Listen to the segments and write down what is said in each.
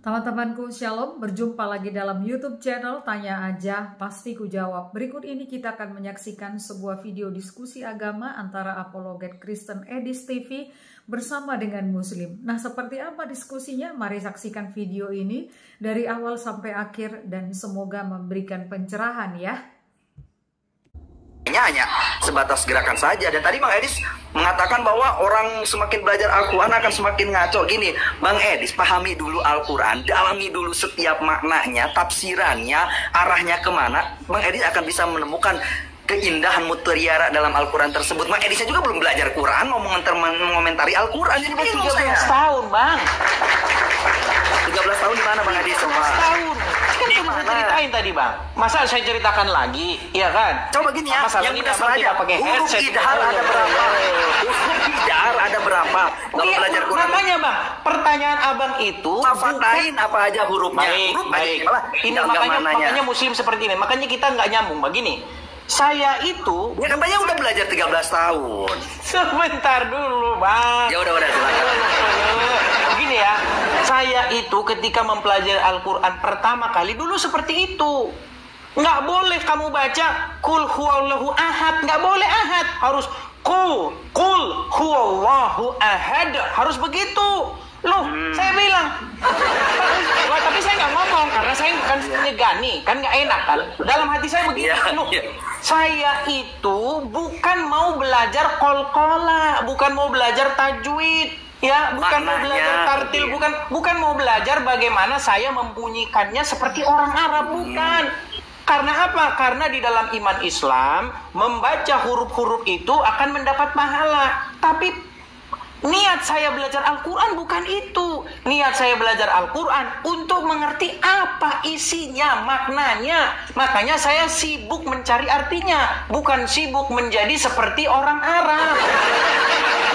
Teman-temanku, Shalom, berjumpa lagi dalam YouTube channel Tanya Aja Pasti Ku Jawab. Berikut ini kita akan menyaksikan sebuah video diskusi agama antara apologet Kristen Edis TV bersama dengan Muslim. Nah, seperti apa diskusinya? Mari saksikan video ini dari awal sampai akhir dan semoga memberikan pencerahan ya. Hanya sebatas gerakan saja. Dan tadi Bang Edis mengatakan bahwa orang semakin belajar Al-Quran akan semakin ngaco. Gini, Bang Edis, pahami dulu Al-Quran, dalami dulu setiap maknanya, tafsirannya, arahnya kemana. Bang Edis akan bisa menemukan keindahan mutiara dalam Al-Quran tersebut. Bang Edisnya juga belum belajar Quran, mau mengomentari Al-Quran. Jadi 13 tahun, Bang. 13 tahun di mana Bang Edis? 13 tahun. Kan sudah saya ceritain tadi, Bang. Masa saya ceritakan lagi? Iya kan? Coba gini ya, yang berdasar aja. pakai Huruf idhal ada berapa? Huruf idhal ada berapa? Kalau belajar Quran. Makanya, Bang, pertanyaan Abang itu faktain apa aja hurufnya. Baik. Ini makanya Muslim seperti ini. Makanya kita nggak nyambung begini. Saya itu ya katanya udah belajar 13 tahun. Sebentar dulu, Bang. Ya udah silakan. Begini ya, saya itu ketika mempelajari Al-Quran pertama kali dulu seperti itu. Nggak boleh kamu baca Qul huwallahu ahad, nggak boleh ahad, harus Qul huwallahu ahad, harus begitu. Loh, saya bilang, tapi saya nggak ngomong karena saya bukan nyegani, kan nggak enak kan. Dalam hati saya begini, loh, saya itu bukan mau belajar qol-qola, bukan mau belajar tajwid, ya, bukan mau belajar tartil, bukan mau belajar bagaimana saya membunyikannya seperti orang Arab, bukan. Karena apa? Karena di dalam iman Islam membaca huruf-huruf itu akan mendapat pahala. Tapi niat saya belajar Al-Quran bukan itu. Niat saya belajar Al-Quran untuk mengerti apa isinya, maknanya. Makanya saya sibuk mencari artinya, bukan sibuk menjadi seperti orang Arab.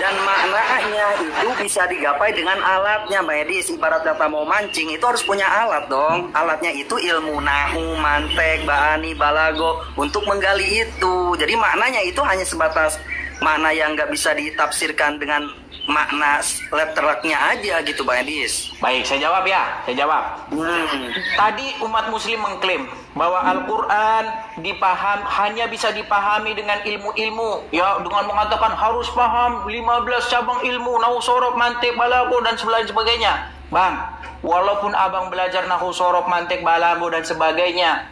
Dan maknanya itu bisa digapai dengan alatnya, Mbak Edis. Ibarat kata mau mancing, itu harus punya alat dong. Alatnya itu ilmu nahu, mantek, ba'ani, balago, untuk menggali itu. Jadi maknanya itu hanya sebatas makna yang nggak bisa ditafsirkan dengan makna letternya aja gitu, Bang Edis. Baik, saya jawab ya. Saya jawab. Tadi umat muslim mengklaim bahwa Al-Quran hanya bisa dipahami dengan ilmu-ilmu. Ya, dengan mengatakan harus paham 15 cabang ilmu, nahu, sorof, mantik, balago, dan sebagainya. Bang, walaupun abang belajar nahu, sorof, mantik, balago, dan sebagainya,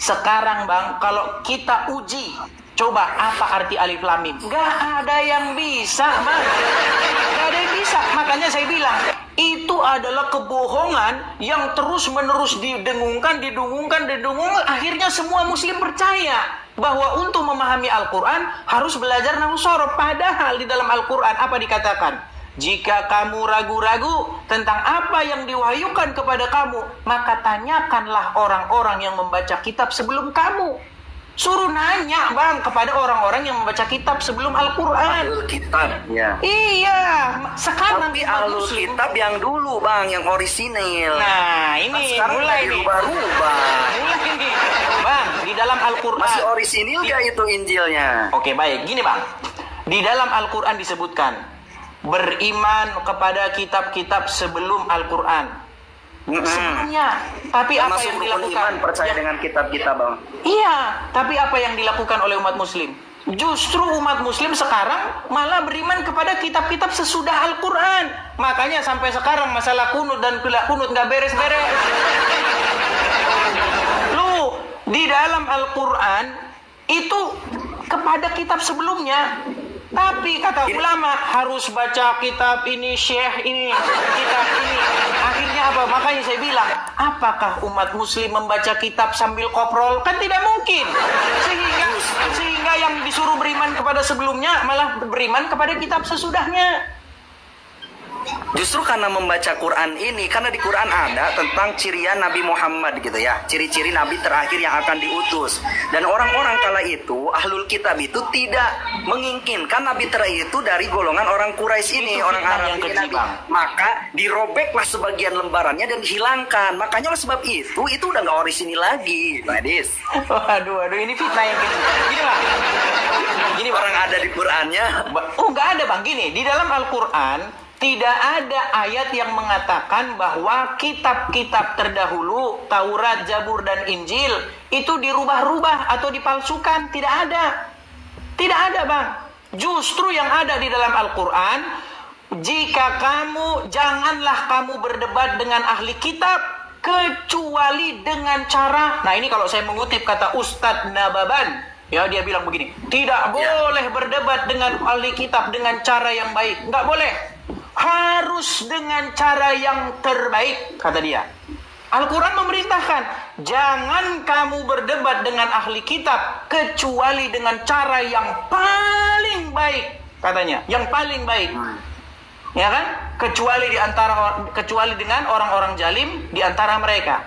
sekarang Bang, kalau kita uji, coba apa arti alif lam mim? Gak ada yang bisa, Bang. Gak ada yang bisa. Makanya saya bilang, itu adalah kebohongan yang terus-menerus didengungkan. Akhirnya semua muslim percaya bahwa untuk memahami Al-Quran harus belajar nahwu sorof. Padahal di dalam Al-Quran apa dikatakan? Jika kamu ragu-ragu tentang apa yang diwahyukan kepada kamu, maka tanyakanlah orang-orang yang membaca kitab sebelum kamu. Suruh nanya, Bang, kepada orang-orang yang membaca kitab sebelum Al-Quran. Ahlul kitab, ya. Iya, sekarang tapi ahlul kitab yang dulu, Bang, yang orisinil. Nah, ini mulai nih. Berubah. Mulai nih, Bang, di dalam Al-Quran. Masih orisinil gak itu Injilnya? Oke, baik. Gini, Bang. Di dalam Al-Quran disebutkan, beriman kepada kitab-kitab sebelum Al-Quran. Sebenarnya, tapi apa yang dilakukan? Percaya dengan kitab-kitab, Bang. Iya, tapi apa yang dilakukan oleh umat muslim? Justru umat muslim sekarang malah beriman kepada kitab-kitab sesudah Al-Quran. Makanya sampai sekarang masalah kunut dan tidak kunut nggak beres-beres. Lu, di dalam Al-Quran itu kepada kitab sebelumnya. Tapi kata ulama harus baca kitab ini, syekh ini, kitab ini. Akhirnya apa? Makanya saya bilang, apakah umat muslim membaca kitab sambil koprol? Kan tidak mungkin. Sehingga yang disuruh beriman kepada sebelumnya malah beriman kepada kitab sesudahnya. Justru karena membaca Quran ini, karena di Quran ada tentang cirian Nabi Muhammad gitu ya, ciri-ciri Nabi terakhir yang akan diutus. Dan orang-orang kala itu, ahlul kitab itu tidak menginginkan Nabi terakhir itu dari golongan orang Quraisy ini, orang Arab ini. Maka dirobeklah sebagian lembarannya dan dihilangkan. Makanya oleh sebab itu udah nggak orisinil lagi, Bang Edis. Waduh, ini fitnah yang gini Bang. Gini orang ada di Qurannya. Oh, nggak ada Bang, gini. Di dalam Al-Quran tidak ada ayat yang mengatakan bahwa kitab-kitab terdahulu, Taurat, Zabur, dan Injil, itu dirubah-rubah atau dipalsukan. Tidak ada. Tidak ada, Bang. Justru yang ada di dalam Al-Quran, janganlah kamu berdebat dengan ahli kitab, kecuali dengan cara, nah ini kalau saya mengutip kata Ustadz Nababan, ya dia bilang begini, tidak boleh berdebat dengan ahli kitab dengan cara yang baik. Nggak boleh. Harus dengan cara yang terbaik, kata dia. Al-Quran memerintahkan, jangan kamu berdebat dengan ahli kitab kecuali dengan cara yang paling baik, katanya, yang paling baik. Ya kan? Kecuali dengan orang-orang jalim di antara mereka.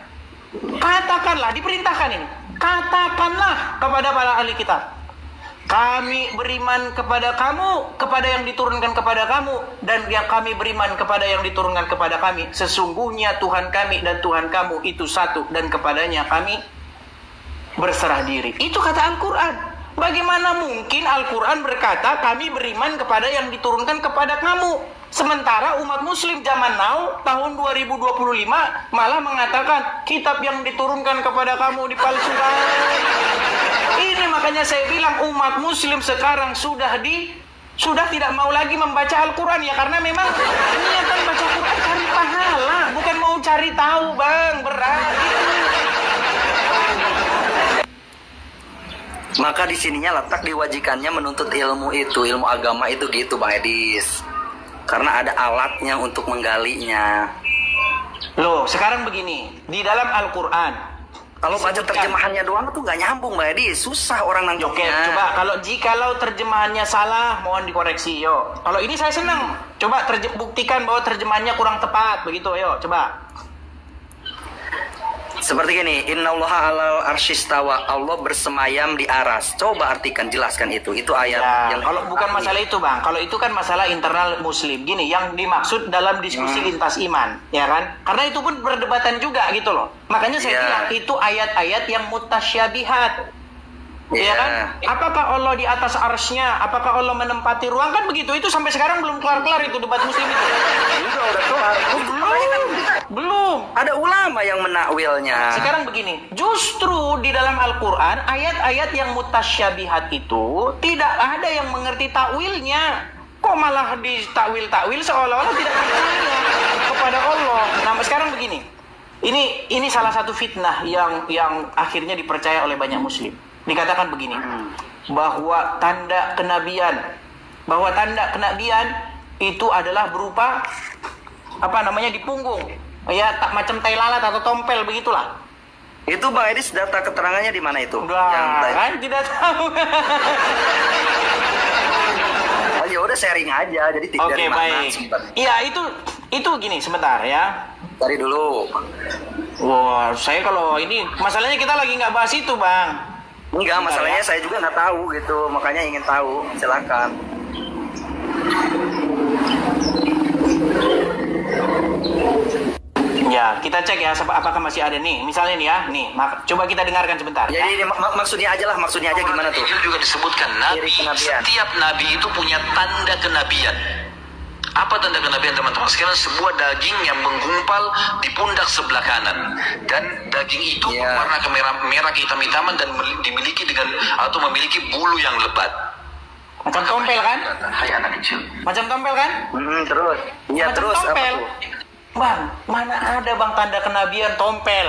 Katakanlah, diperintahkan ini. Katakanlah kepada para ahli kitab, kami beriman kepada kamu, kepada yang diturunkan kepada kamu, dan yang kami beriman kepada yang diturunkan kepada kami. Sesungguhnya Tuhan kami dan Tuhan kamu itu satu, dan kepadanya kami berserah diri. Itu kata Al-Quran. Bagaimana mungkin Al-Quran berkata kami beriman kepada yang diturunkan kepada kamu, sementara umat muslim zaman now tahun 2025 malah mengatakan kitab yang diturunkan kepada kamu dipalsukan. Ini makanya saya bilang umat muslim sekarang sudah tidak mau lagi membaca Al-Quran, ya karena memang niatan baca Quran cari pahala, bukan mau cari tahu, Bang. Berat gitu. Maka di sininya letak diwajikannya menuntut ilmu itu, ilmu agama itu gitu, Bang Edis. Karena ada alatnya untuk menggalinya. Loh, sekarang begini, di dalam Al-Quran kalau baca terjemahannya doang tuh gak nyambung, Mbak Edi. Susah orang nangkepnya. Oke, coba kalau terjemahannya salah, mohon dikoreksi, yo. Kalau ini saya senang. Coba buktikan bahwa terjemahannya kurang tepat, begitu, yo. Coba. Seperti gini, Innallaha 'alal arsyistawa, Allah bersemayam di aras. Coba artikan, jelaskan itu. Itu ayat ya, yang kalau bukan masalah itu, Bang. Kalau itu kan masalah internal muslim. Gini, yang dimaksud dalam diskusi lintas iman, ya kan? Karena itu pun perdebatan juga gitu loh. Makanya saya bilang itu ayat-ayat yang mutasyabihat. Ya kan? Apakah Allah di atas arsy-Nya? Apakah Allah menempati ruang? Kan begitu. Itu sampai sekarang belum kelar-kelar itu debat muslim itu. Udah kelar. Belum. Ada ulama yang menakwilnya. Sekarang begini, justru di dalam Al-Quran ayat-ayat yang mutasyabihat itu tidak ada yang mengerti takwilnya. Kok malah ditakwil-takwil seolah-olah tidak percaya kepada Allah. Nah, sekarang begini. Ini salah satu fitnah yang akhirnya dipercaya oleh banyak muslim. Dikatakan begini, bahwa tanda kenabian itu adalah berupa di punggung, ya macam tai lalat atau tompel begitulah. Itu Bang Edis data keterangannya di mana itu? Kan tidak tahu. Oh ya udah sharing aja, jadi Oke, baik. Iya itu gini sebentar ya. Cari dulu. Wah, saya kalau ini masalahnya kita lagi nggak bahas itu, Bang. Enggak, masalahnya saya juga nggak tahu gitu, makanya ingin tahu. Silakan. Ya, kita cek ya apakah masih ada nih. Misalnya nih ya, coba kita dengarkan sebentar. Ya, ini maksudnya aja gimana tuh? Injil juga disebutkan setiap nabi itu punya tanda kenabian. Apa tanda kenabian, teman-teman sekalian? Sebuah daging yang menggumpal di pundak sebelah kanan, dan daging itu berwarna merah kehitam-hitaman dan memiliki bulu yang lebat. Macam tompel kan? Hai anak kecil. Macam tompel kan? Terus. Iya, macam terus tompel. Apa tuh? Bang, mana ada Bang tanda kenabian tompel?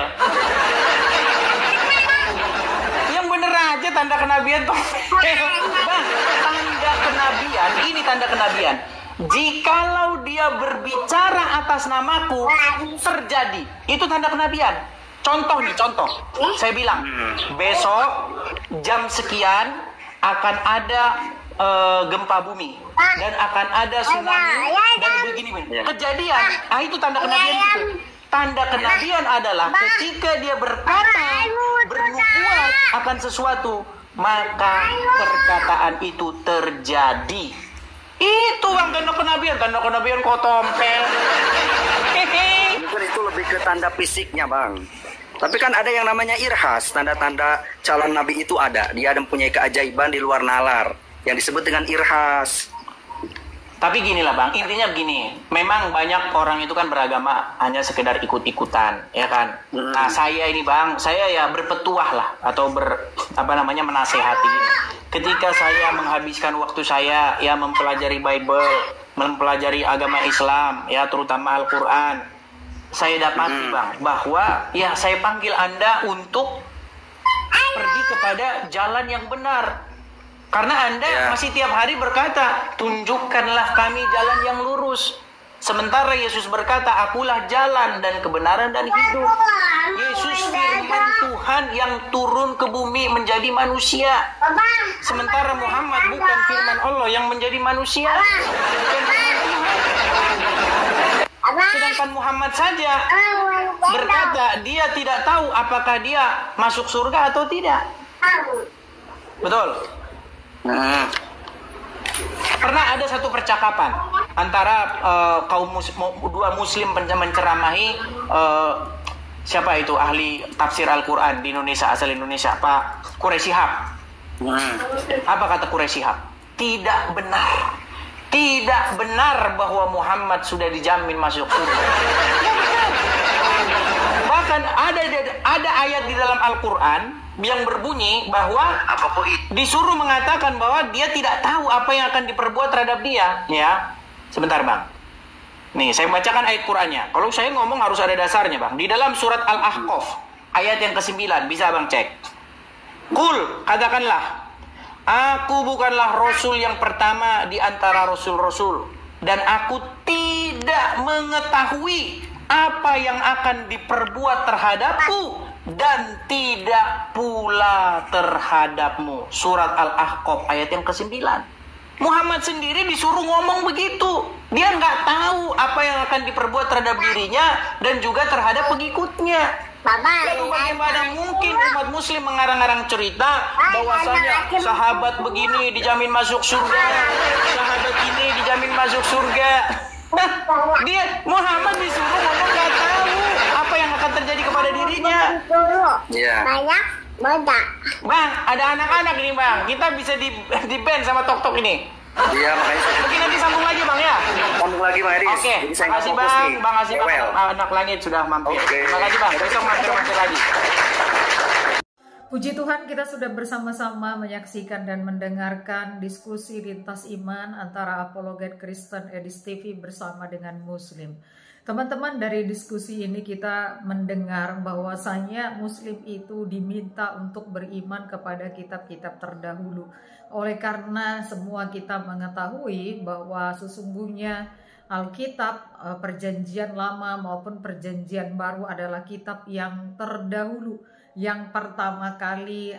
Yang bener aja tanda kenabian tompel. Bang, tanda kenabian, ini tanda kenabian. Jikalau dia berbicara atas namaku, terjadi. Itu tanda kenabian. Contoh. Saya bilang, besok jam sekian akan ada gempa bumi dan akan ada tsunami dan begini. Kejadian, itu tanda kenabian itu. Tanda kenabian adalah ketika dia bernubuat akan sesuatu, maka perkataan itu terjadi. Itu bang tanda kenabian kok tompel. Mungkin itu lebih ke tanda fisiknya bang. Tapi kan ada yang namanya irhas, tanda-tanda calon nabi itu ada. Dia ada mempunyai keajaiban di luar nalar yang disebut dengan irhas. Tapi gini lah bang, intinya begini. Memang banyak orang itu kan beragama hanya sekedar ikut-ikutan, ya kan. Nah saya ini bang, saya ya berpetuah lah atau menasehati. Ketika saya menghabiskan waktu saya ya mempelajari Bible, mempelajari agama Islam, ya terutama Al-Quran, saya dapati bang bahwa ya saya panggil Anda untuk pergi kepada jalan yang benar. Karena Anda masih tiap hari berkata, tunjukkanlah kami jalan yang lurus. Sementara Yesus berkata, akulah jalan dan kebenaran dan hidup. Yesus firman Tuhan yang turun ke bumi menjadi manusia. Sementara Muhammad bukan firman Allah yang menjadi manusia. Sedangkan Muhammad saja berkata, dia tidak tahu apakah dia masuk surga atau tidak. Betul? Pernah ada satu percakapan antara dua muslim menceramahi siapa itu ahli tafsir Al-Quran di Indonesia, asal Indonesia, Pak Quraish Shihab. Apa kata Quraish Shihab? Tidak benar bahwa Muhammad sudah dijamin masuk surga. Bahkan ada ayat di dalam Al-Quran yang berbunyi bahwa disuruh mengatakan bahwa dia tidak tahu apa yang akan diperbuat terhadap dia. Ya, sebentar bang. Nih, saya bacakan ayat Qur'annya. Kalau saya ngomong harus ada dasarnya bang. Di dalam surat Al-Ahqaf ayat yang ke-9, bisa bang cek. Qul, katakanlah, aku bukanlah rasul yang pertama di antara rasul-rasul, dan aku tidak mengetahui apa yang akan diperbuat terhadapku dan tidak pula terhadapmu. Surat Al-Ahqaf ayat yang ke-9. Muhammad sendiri disuruh ngomong begitu. Dia nggak tahu apa yang akan diperbuat terhadap dirinya dan juga terhadap pengikutnya. Lalu bagaimana mungkin umat muslim mengarang-arang cerita bahwasanya sahabat begini dijamin masuk surga, sahabat ini dijamin masuk surga. Dia Muhammad disuruh ngomong nggak tahu apa yang akan terjadi kepada dirinya. Banyak bodak. Bang, ada anak-anak ini bang. Kita bisa di ban sama tok-tok ini. Iya, makanya mungkin nanti sambung lagi bang ya. Sambung lagi Bang Edis. Oke. Terima kasih bang. Bang Asif anak langit sudah mampir. Terima kasih bang. Besok mampir lagi. Puji Tuhan, kita sudah bersama-sama menyaksikan dan mendengarkan diskusi lintas iman antara Apologet Kristen Edis TV bersama dengan Muslim. Teman-teman, dari diskusi ini kita mendengar bahwasanya Muslim itu diminta untuk beriman kepada kitab-kitab terdahulu. Oleh karena semua kita mengetahui bahwa sesungguhnya Alkitab, Perjanjian Lama maupun Perjanjian Baru adalah kitab yang terdahulu, yang pertama kali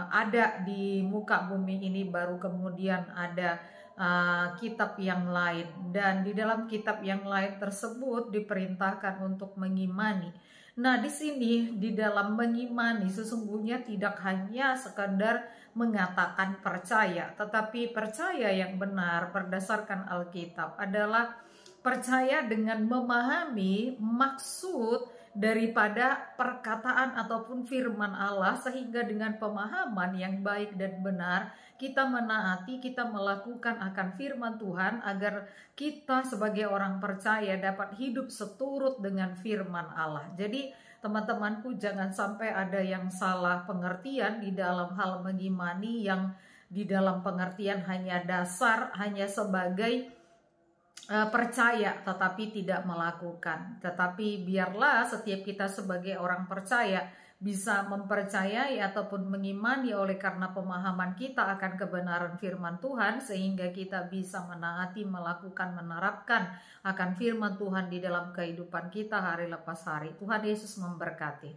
ada di muka bumi ini, baru kemudian ada kitab yang lain. Dan di dalam kitab yang lain tersebut diperintahkan untuk mengimani. Nah, di sini di dalam mengimani sesungguhnya tidak hanya sekadar mengatakan percaya, tetapi percaya yang benar berdasarkan Alkitab adalah percaya dengan memahami maksud daripada perkataan ataupun firman Allah, sehingga dengan pemahaman yang baik dan benar kita menaati, kita melakukan akan firman Tuhan agar kita sebagai orang percaya dapat hidup seturut dengan firman Allah. Jadi teman-temanku, jangan sampai ada yang salah pengertian di dalam hal mengimani, yang di dalam pengertian hanya dasar, hanya sebagai percaya tetapi tidak melakukan. Tetapi biarlah setiap kita sebagai orang percaya bisa mempercayai ataupun mengimani oleh karena pemahaman kita akan kebenaran firman Tuhan, sehingga kita bisa menaati, melakukan, menerapkan akan firman Tuhan di dalam kehidupan kita hari lepas hari. Tuhan Yesus memberkati.